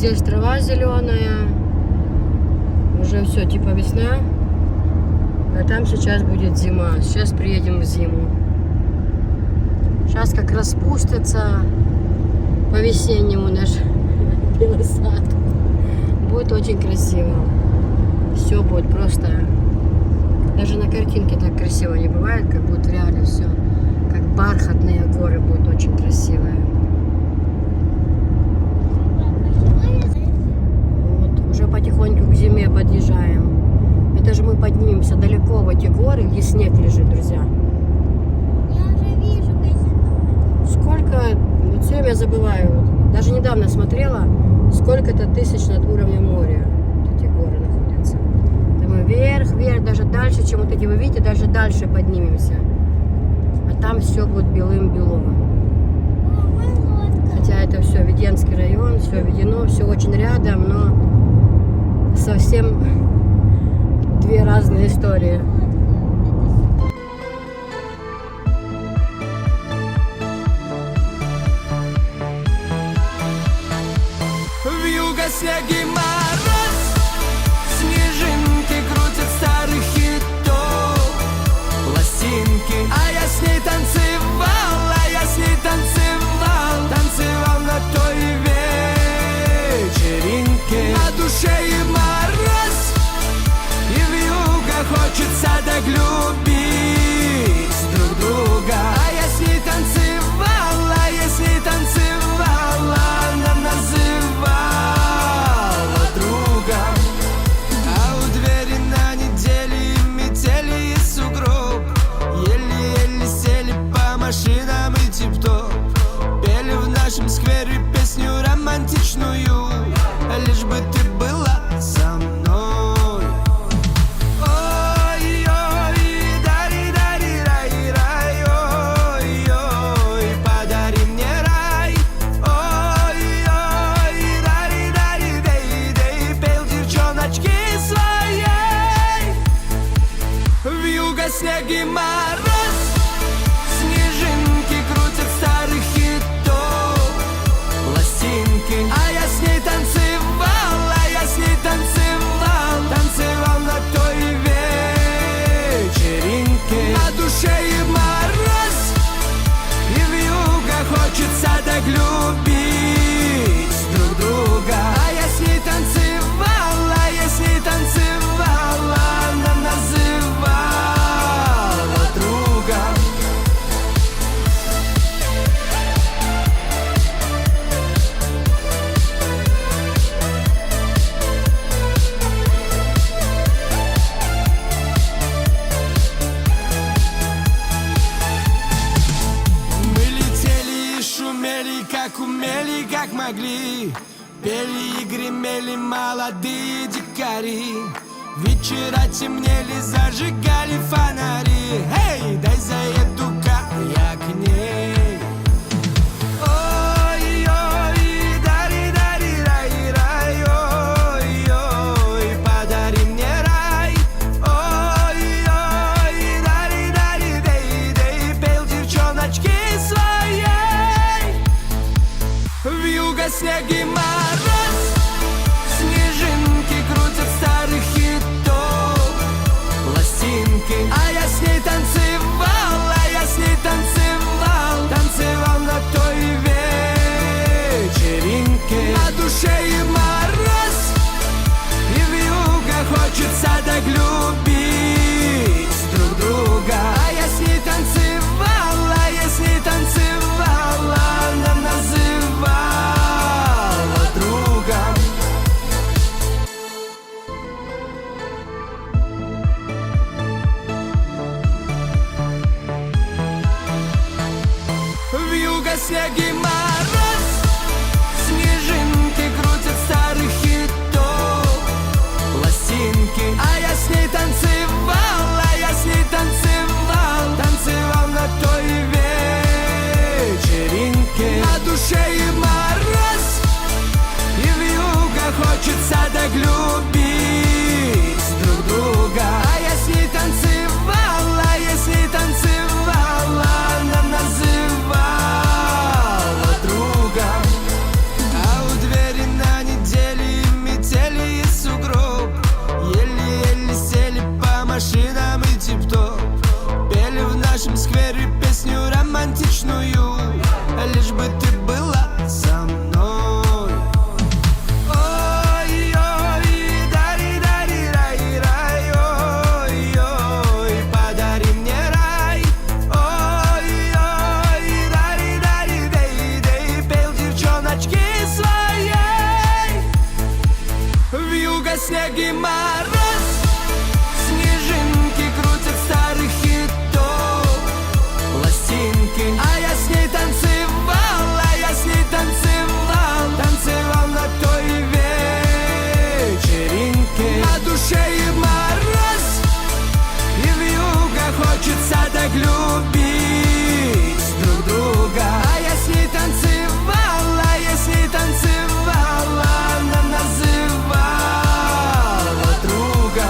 здесь трава зеленая. Уже все, типа весна. А там сейчас будет зима. Сейчас приедем в зиму. Сейчас как распустится по-весеннему наш белый сад. Будет очень красиво. Все будет просто... Даже на картинке так красиво не бывает, как будет в реале все. Как бархатные горы будут очень красивые. Вот, уже потихоньку к зиме подъезжаем. Это же мы поднимемся далеко в эти горы, где снег лежит, друзья. Я уже вижу казино. Сколько, вот все время забываю, даже недавно смотрела, сколько-то тысяч над уровнем моря эти горы находятся. Это мы вверх, вверх, даже дальше, чем вот эти, вы видите, даже дальше поднимемся. А там все будет белым-бело. О, моя лодка. Хотя это все Веденский район, все Ведено, все очень рядом, но совсем две разные истории. Вьюга, снег и мороз, снежинки крутят старых хитов, пластинки. А я с ней танцевал, танцевал на той вечеринке. На душе и мороз, и вьюга, хочется так любить друг друга. А я с ней танцевал, она называла друга. А у двери на неделе метели и сугроб. Еле-еле сели по машинам и тип-топ. Пели в нашем сквере песню романтичную, лишь бы ты была со мной. Ой-ой, дари-дари-рай-рай, ой-ой, подари мне рай. Ой-ой, дари-дари-дей-дей, пел девчоночки своей. Вьюга, снег и мороз, снежинки крутят старых хитов, пластинки. А я с ней танцевал, танцевал на той вечеринке. На душе и мороз, и вьюга, хочется так любить друг друга. А я с ней танцевал, она называла друга. Мы летели и шумели, как умели, как могли. Пели и гремели молодые дикари. Вечера темнели, зажигали фонари. Эй, дай заеду-ка я к ней. Ой-ой, дари-дари-рай-рай, ой-ой, подари мне рай. Ой-ой, дари-дари-дей-дей, пел девчоночки своей. Вьюга, снег и мороз, снежинки крутят старых хитов, пластинки. А я с ней танцевал, Вьюга, снег и мороз, снежинки крутят старых хитов пластинки. А я с ней танцевал, а я с ней танцевал, танцевал на той вечеринке. На душе и мороз, и вьюга, хочется так любить друг друга. А я с ней танцевал, а я с ней танцевал, она называла друга.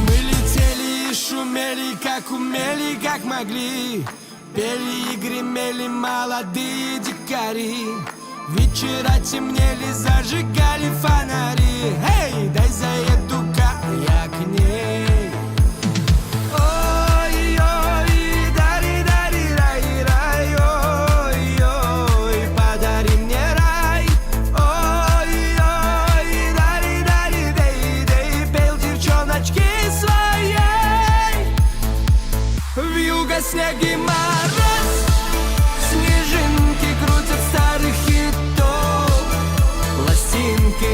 Мы летели и шумели, как умели, как могли. Пели и гремели молодые дикари. Вечера темнели, зажигали фонари. Эй, дай заеду-ка я к ней. Ой-ой, дари-дари-рай-рай, ой-ой, подари мне рай. Ой-ой, дари-дари-дей-дей, пел девчоночки своей. Вьюга, снег и мороз, снежинки крутят старых хитов пластинки.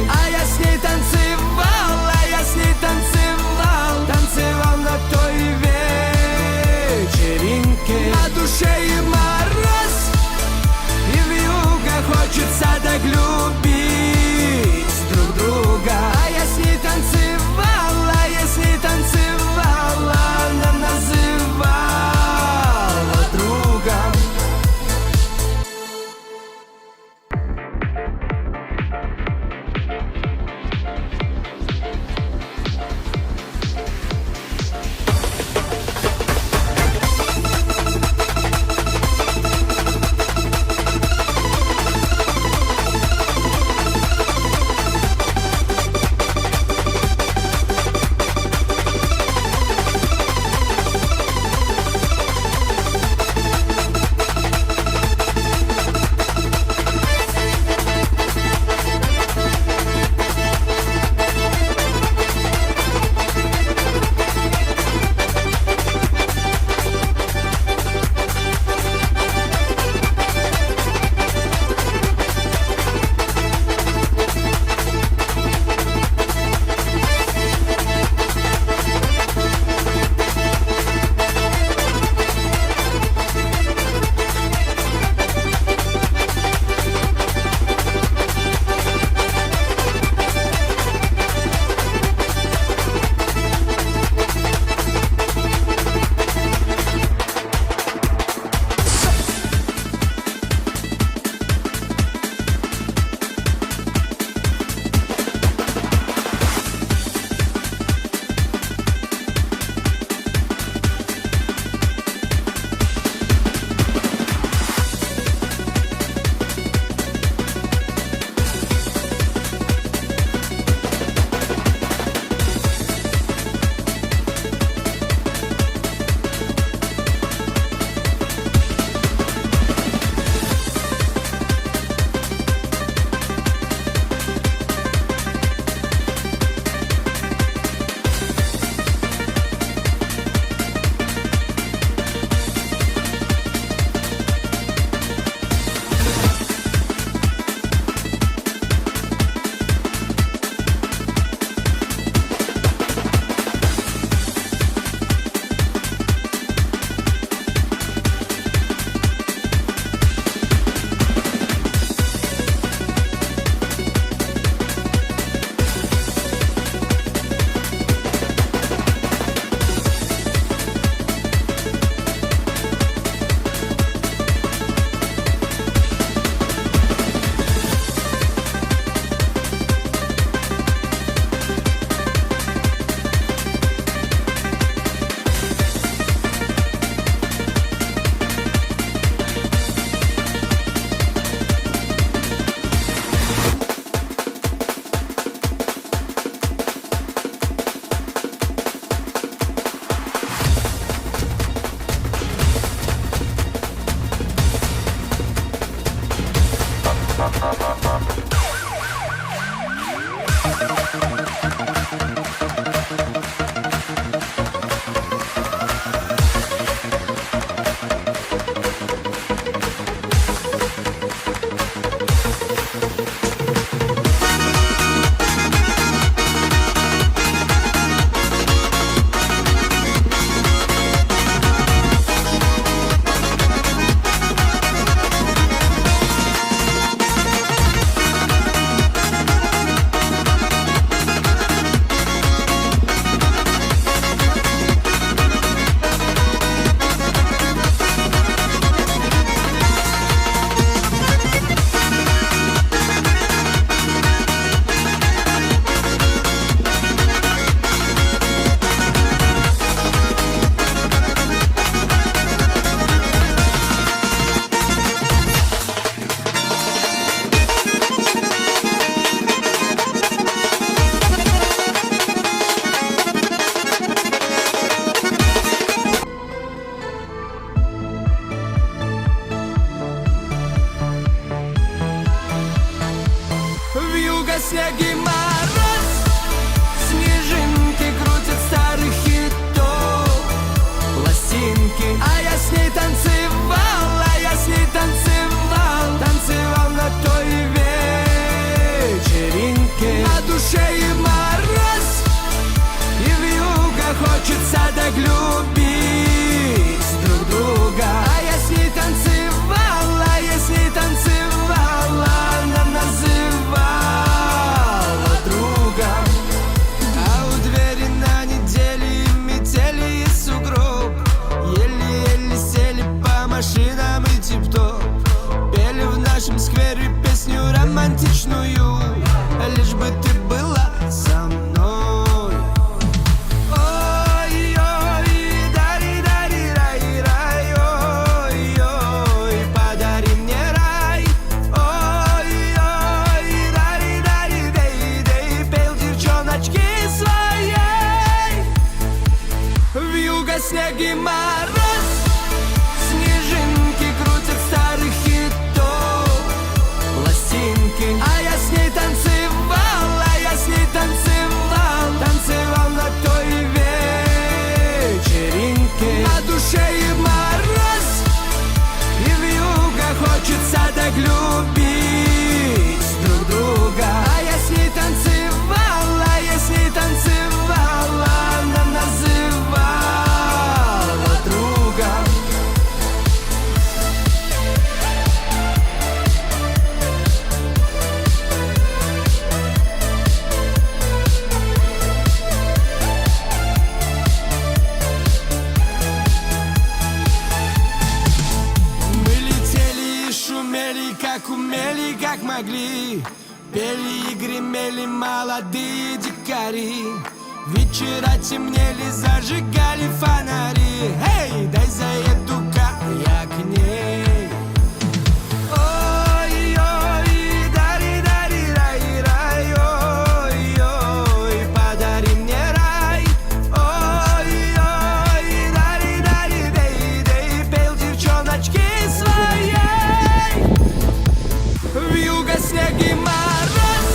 Вьюга, снег и мороз, снежинки крутят старых хитов, пластинки. А я с ней танцевал, танцевал на той вечеринке. На душе и мороз, и вьюга, хочется так любить друг друга. А я с ней танцевал, она называла другом. А у двери на неделе метели и сугроб, еле-еле сели по машинам и тип-топ. Пели в нашем сквере песню романтичную, лишь бы ты была со мной. Ой-ой, дари-дари-рай-рай, ой-ой, подари мне рай. Ой-ой, дари-дари-дей-дей, пел девчоночки своей. Вьюга, снег и мороз, снежинки крутят старых хитов, пластинки. А я с ней танцевал, танцевал на той вечеринке. На душе и мороз, и вьюга, хочется так любить друг друга. А я с ней танцевал, она называла другом. Мы летели и шумели, как умели, как могли. Пели и гремели молодые дикари. Вечера темнели, зажигали фонари. Эй, дай заеду-ка я к ней. Ой-ой, дари-дари-рай-рай, ой-ой, подари мне рай. Ой-ой, дари-дари-дей-дей, пел девчоночки своей. Вьюга, снег и мороз,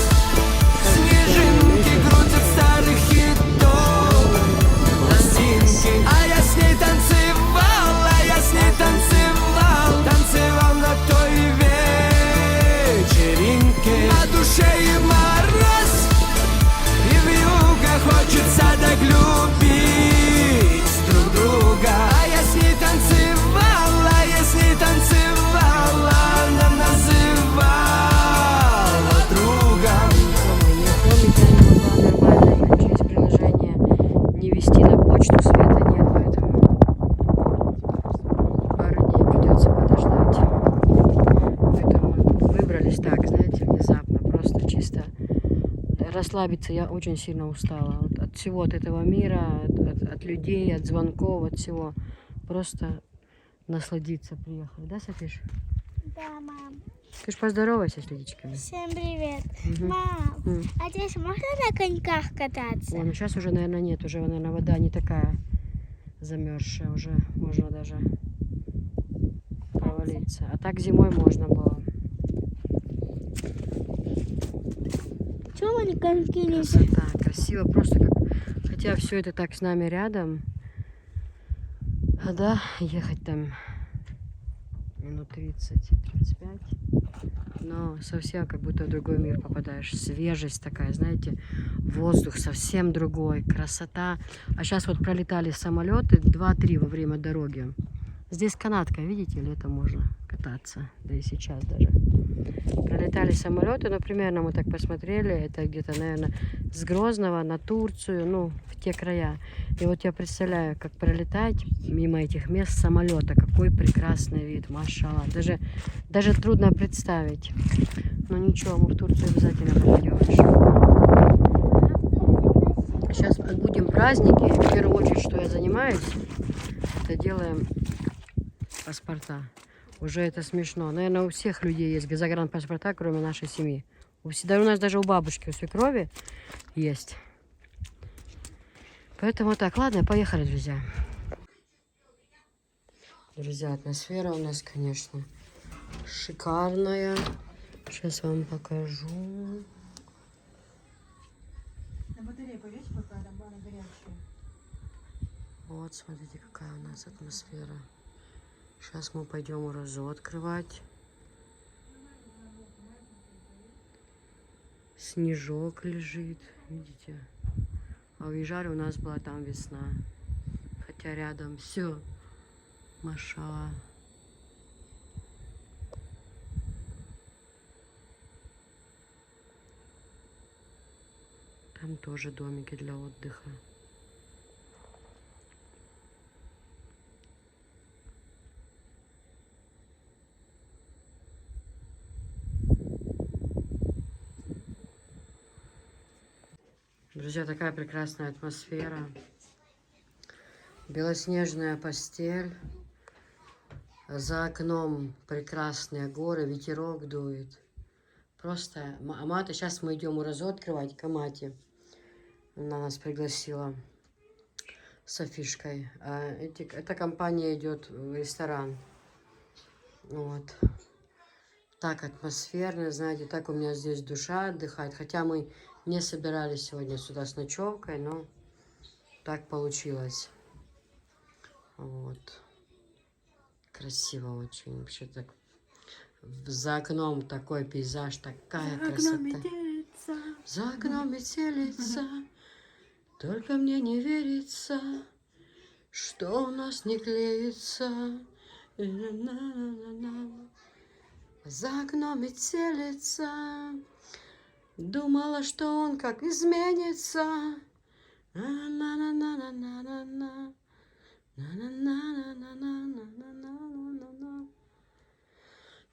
снежинки крутят старых хитов, пластинки. А я с ней танцевал, танцевал на той вечеринке. На душе и мороз, и вьюга, хочется так любить друг друга. А я с ней танцевал, она называла другом. Через приложение не вести на почту, света нет, поэтому пару дней придется подождать. Поэтому выбрались так, знаете, внезапно, просто чисто расслабиться. Я очень сильно устала от всего от этого мира, от людей, от звонков, от всего. Просто насладиться приехали, да, Софиш? Да, мам. Ты ж поздоровайся с Лидичками. Всем привет. Мгм. Мам, М. а здесь можно на коньках кататься? Ой, ну сейчас уже, наверное, нет, уже, наверное, вода не такая замерзшая, уже можно даже провалиться. А так зимой можно было. Чё Думали, коньки не Красота, красиво, просто как... Хотя все это так с нами рядом. А да, ехать там минут 30-35. Но совсем как будто в другой мир попадаешь. Свежесть такая, знаете, воздух совсем другой, красота. А сейчас вот пролетали самолеты 2-3 во время дороги. Здесь канатка, видите, летом можно кататься, да и сейчас даже. Пролетали самолеты, но примерно мы так посмотрели, это где-то, наверное, с Грозного на Турцию, ну, в те края. И вот я представляю, как пролетать мимо этих мест самолета, какой прекрасный вид, машалла. Даже трудно представить. Но ничего, мы в Турцию обязательно попадем. Сейчас будем праздники. В первую очередь, что я занимаюсь, это делаем паспорта. Уже это смешно. Наверное, у всех людей есть загранпаспорта, кроме нашей семьи. У нас даже у бабушки, у свекрови есть. Поэтому так, ладно, поехали, друзья. Друзья, атмосфера у нас, конечно, шикарная. Сейчас вам покажу. На батарее повесь, пока она горячая. Вот, смотрите, какая у нас атмосфера. Сейчас мы пойдем урозу открывать. Снежок лежит, видите? А у Ижары у нас была там весна. Хотя рядом все. Машалла. Там тоже домики для отдыха. Друзья, такая прекрасная атмосфера. Белоснежная постель. За окном прекрасные горы, ветерок дует. Просто Амата, сейчас мы идем урозу открывать к Амате. Она нас пригласила с Афишкой. Эта компания идет в ресторан. Вот. Так атмосферно, знаете, так у меня здесь душа отдыхает. Хотя мы не собирались сегодня сюда с ночевкой, но так получилось. Вот. Krасиво очень. Вообще так. За окном такой пейзаж, такая красота. За окном метелица. Только мне не верится, что у нас не клеится. За окном метелица. Думала, что он как изменится.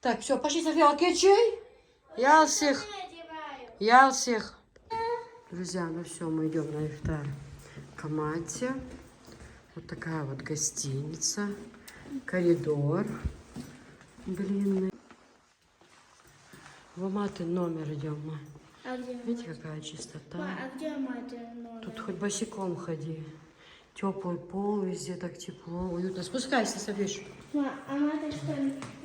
Так, все, пошли, София, окей, чай? Я всех. Друзья, ну все, мы идем на ифтар к Амате. Вот такая вот гостиница. Коридор длинный. В Аматы номер идем мы. А где Видите, какая чистота. А где мать номер? Тут хоть босиком ходи. Теплый пол, везде так тепло, уютно. Спускайся, Софиш. А мать что,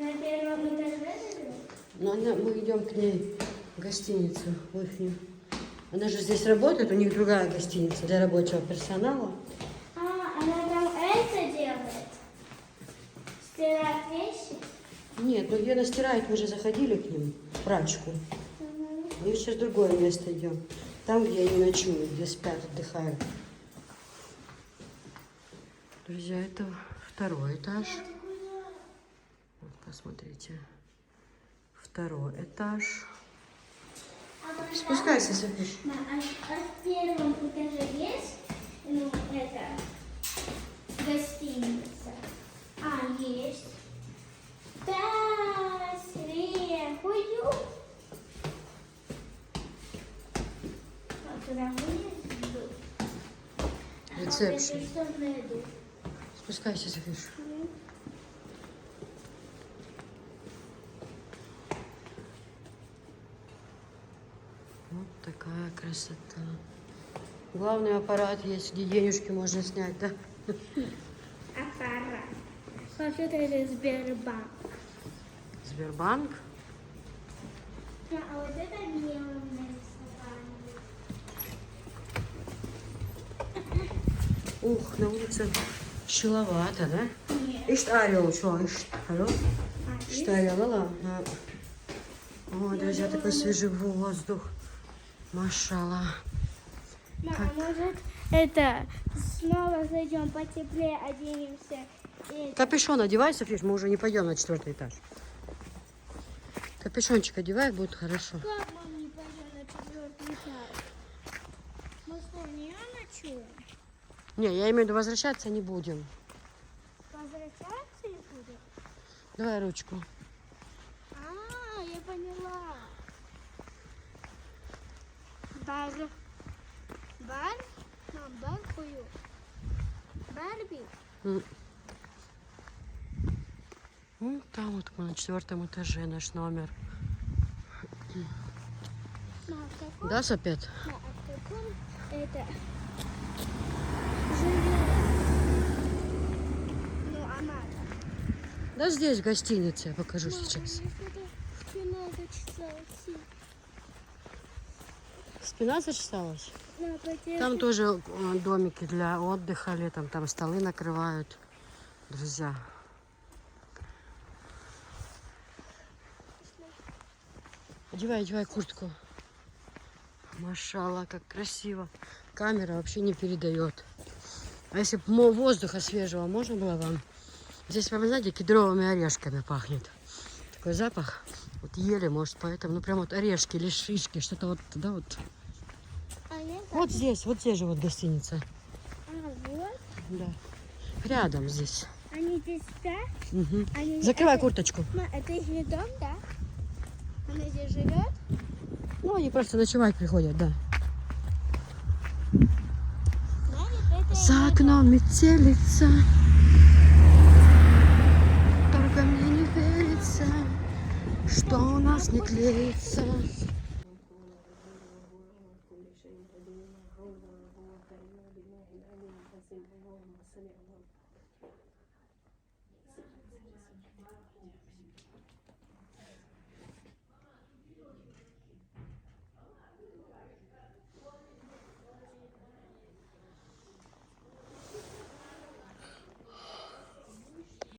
на первом этаже живет? Ну, мы идем к ней в гостиницу, в ихнюю. Она же здесь работает, у них другая гостиница для рабочего персонала. Она там это делает? Стирает вещи? Нет, ну где она стирает, мы же заходили к ним, в прачку. Мы сейчас в другое место идем. Там, где они ночуют, где спят, отдыхают. Друзья, это второй этаж. Вот, посмотрите. Второй этаж. Спускайся, Софиш. А в первом этаже есть, ну, это, гостиница? Есть. Да, сверху. А туда вниз? Ресепшн. Что найду? Спускайся, Софиш. Вот такая красота. Главный аппарат есть, где денежки можно снять, да? Аппарат. Вообще-то это Сбербанк. Сбербанк. А вот это белым нарисовали. Ух, на улице шиловато, да? Нет. Ишь, орел, что? Ишь, орел? А, Что, орел? О, друзья, такой свежий воздух. Машалла. Мама, а может это снова зайдем потеплее, оденемся? И... Капюшон одевай, Софиш, мы уже не пойдем на 4-й этаж. Капюшончик одевай, будет хорошо. Как мам не пойдем на 4-й этаж? Мы что, не ночуем? Не, я имею в виду, возвращаться не будем. Возвращаться и будем? Давай ручку. А, я поняла. Бар. Бар? Мам, бар пою. Барби? Ну, там вот мы на 4-м этаже наш номер. Мам, в каком? Да, Сопет? Мам, а в каком это живет? Ну, она. Да здесь, в гостинице, я покажу сейчас. Спина зачесалась. Спина зачесалась? На, потом... Там тоже домики для отдыха летом, там столы накрывают, друзья. Одевай куртку. Машалла, как красиво. Камера вообще не передает. А если бы воздуха свежего можно было вам? Здесь, вы знаете, кедровыми орешками пахнет. Такой запах. Вот ели, может, поэтому, ну прям вот орешки или шишки, что-то вот, да, вот. Вот здесь же вот гостиница. А, вот. Да. Рядом здесь. Они здесь спят? Угу. Они... Закрывай это... курточку. Ма, это их дом, да? Она здесь живет? Ну, они просто ночевать приходят, да. Значит, это За ее окном метелица. Только мне не верится, что у нас не клеится.